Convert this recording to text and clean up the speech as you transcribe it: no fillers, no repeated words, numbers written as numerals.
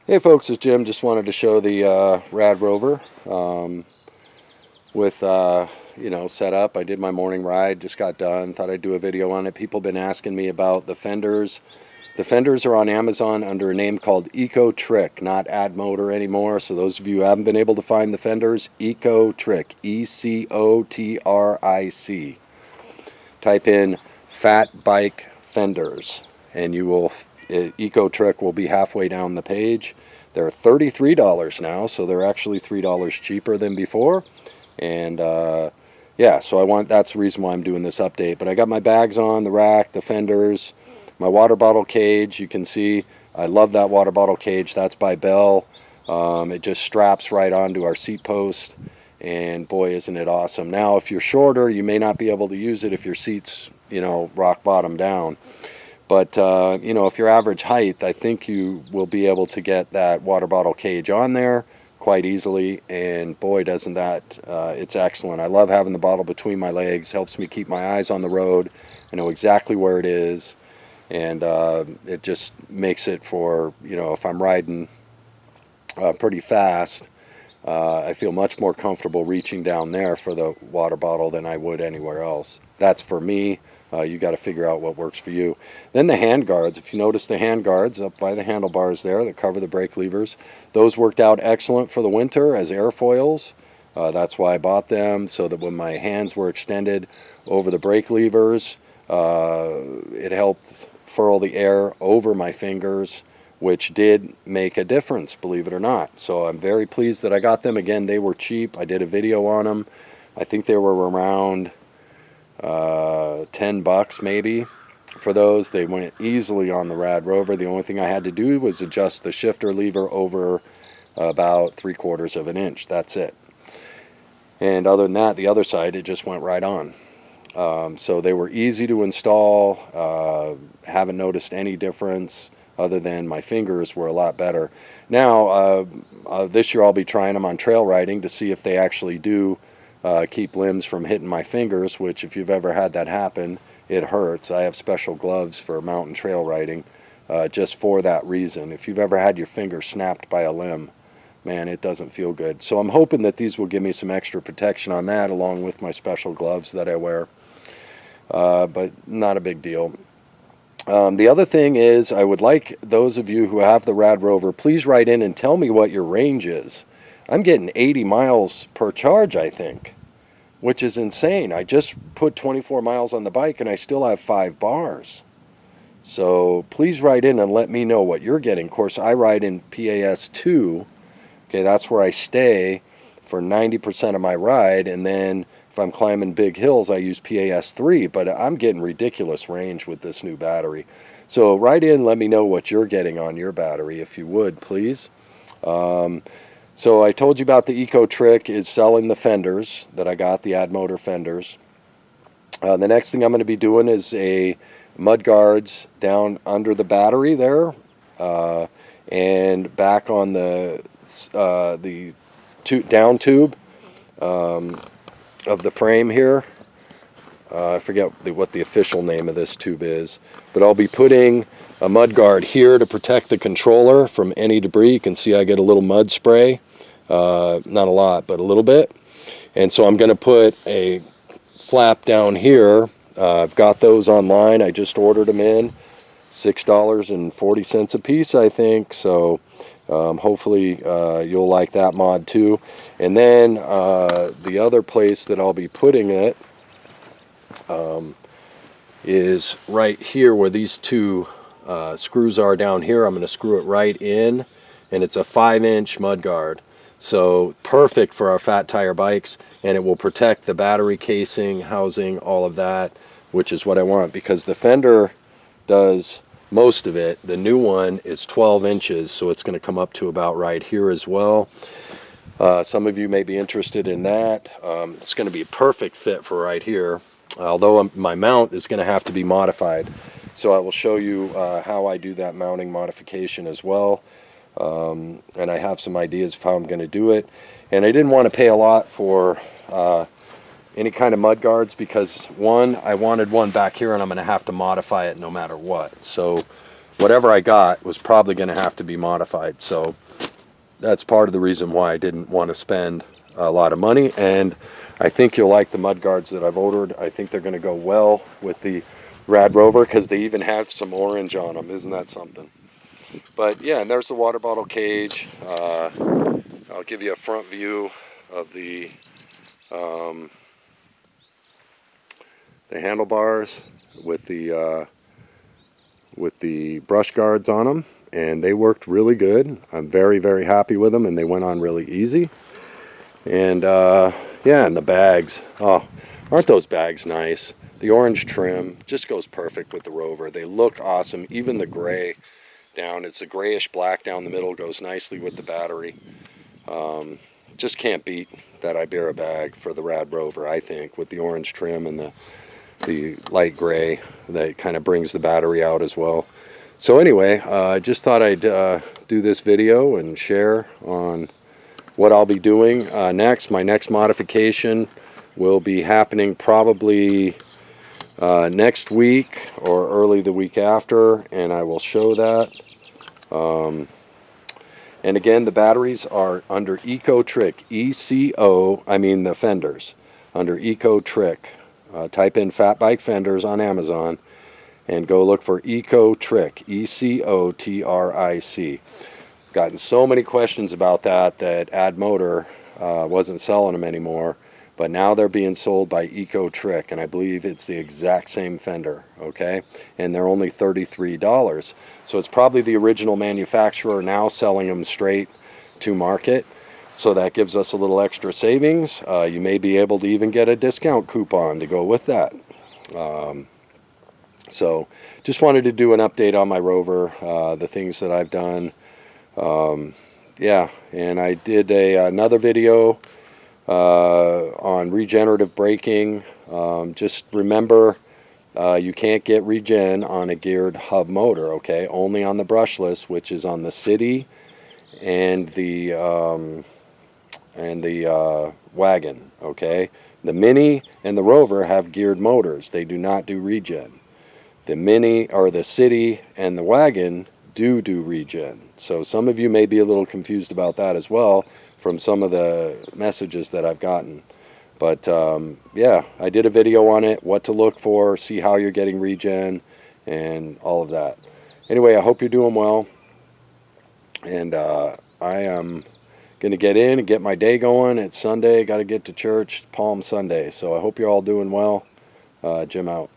Hey folks, it's Jim. Just wanted to show the RADRover with set up. I did my morning ride, just got done. Thought I'd do a video on it. People have been asking me about the fenders. The fenders are on Amazon under a name called Eco Trick, not Ad Motor anymore. So those of you who haven't been able to find the fenders, Eco Trick, ECOTRIC. Type in Fat Bike Fenders, and you will. Eco Trick will be halfway down the page. They're $33 now, so they're actually $3 cheaper than before. And yeah, so that's the reason why I'm doing this update. But I got my bags on, the rack, the fenders, my water bottle cage. You can see I love that water bottle cage. That's by Bell. It just straps right onto our seat post, and boy, isn't it awesome. Now, if you're shorter, you may not be able to use it if your seat's, rock bottom down. But, if you're average height, I think you will be able to get that water bottle cage on there quite easily. And boy, doesn't that, it's excellent. I love having the bottle between my legs. Helps me keep my eyes on the road. I know exactly where it is. And it just makes it for, if I'm riding pretty fast, I feel much more comfortable reaching down there for the water bottle than I would anywhere else. That's for me. You got to figure out what works for you. Then the hand guards. If you notice the hand guards up by the handlebars there that cover the brake levers, those worked out excellent for the winter as airfoils. That's why I bought them, so that when my hands were extended over the brake levers, it helped furl the air over my fingers, which did make a difference, believe it or not. So I'm very pleased that I got them. Again, they were cheap. I did a video on them. I think they were around $10 maybe for those. They went easily on the RADRover. The only thing I had to do was adjust the shifter lever over about 3/4 of an inch. That's it. And other than that, the other side, it just went right on. So they were easy to install. Haven't noticed any difference other than my fingers were a lot better. Now, this year I'll be trying them on trail riding to see if they actually do keep limbs from hitting my fingers, which if you've ever had that happen, it hurts. I have special gloves for mountain trail riding just for that reason. If you've ever had your finger snapped by a limb, man, it doesn't feel good. So I'm hoping that these will give me some extra protection on that, along with my special gloves that I wear. But not a big deal. The other thing is, I would like those of you who have the RADRover, please write in and tell me what your range is. I'm getting 80 miles per charge, I think, which is insane. I just put 24 miles on the bike and I still have 5 bars. So please write in and let me know what you're getting. Of course, I ride in PAS 2. Okay, that's where I stay for 90% of my ride. And then if I'm climbing big hills, I use PAS 3. But I'm getting ridiculous range with this new battery. So write in, let me know what you're getting on your battery, if you would, please. So I told you about the Eco Trick is selling the fenders that I got, the Ad Motor fenders. The next thing I'm going to be doing is a mud guards down under the battery there, and back on the down tube of the frame here. I forget what the official name of this tube is, but I'll be putting a mud guard here to protect the controller from any debris. You can see I get a little mud spray, not a lot, but a little bit. And so I'm going to put a flap down here. I've got those online. I just ordered them in, $6.40 a piece, I think. So hopefully you'll like that mod too. And then the other place that I'll be putting it is right here where these two screws are down here. I'm going to screw it right in, and it's a 5-inch mud guard. So perfect for our fat tire bikes, and it will protect the battery casing, housing, all of that, which is what I want, because the fender does most of it. The new one is 12 inches, so it's going to come up to about right here as well. Some of you may be interested in that. It's going to be a perfect fit for right here, although my mount is going to have to be modified. So I will show you how I do that mounting modification as well. And I have some ideas of how I'm going to do it. And I didn't want to pay a lot for any kind of mud guards because, one, I wanted one back here and I'm going to have to modify it no matter what. So whatever I got was probably going to have to be modified. So that's part of the reason why I didn't want to spend a lot of money. And I think you'll like the mud guards that I've ordered. I think they're going to go well with the RADRover, because they even have some orange on them. Isn't that something? But yeah, and there's the water bottle cage. I'll give you a front view of the handlebars with the brush guards on them, and they worked really good. I'm very, very happy with them, and they went on really easy. And yeah, and the bags, oh, aren't those bags nice? The orange trim just goes perfect with the Rover. They look awesome. Even the gray down, it's a grayish black down the middle, goes nicely with the battery. Just can't beat that Ibera bag for the RADRover, I think, with the orange trim and the light gray that kind of brings the battery out as well. So anyway, I just thought I'd do this video and share on what I'll be doing next. My next modification will be happening probably next week or early the week after, and I will show that. And again, the batteries are under Eco Trick, E-C-O, I mean the fenders, under Eco Trick. Type in Fat Bike Fenders on Amazon and go look for Eco Trick, E-C-O-T-R-I-C. Gotten so many questions about that Add Motor wasn't selling them anymore, but now they're being sold by Eco Trick, and I believe it's the exact same fender, okay? And they're only $33. So it's probably the original manufacturer now selling them straight to market. So that gives us a little extra savings. You may be able to even get a discount coupon to go with that. So just wanted to do an update on my Rover, the things that I've done. Yeah, and I did another video on regenerative braking. Just remember, you can't get regen on a geared hub motor, okay? Only on the brushless, which is on the City and the wagon, okay? The Mini and the Rover have geared motors. They do not do regen. The Mini, or the City and the wagon do regen. So some of you may be a little confused about that as well from some of the messages that I've gotten. But yeah, I did a video on it, what to look for, see how you're getting regen, and all of that. Anyway, I hope you're doing well. And I am going to get in and get my day going. It's Sunday. Got to get to church. Palm Sunday. So I hope you're all doing well. Jim out.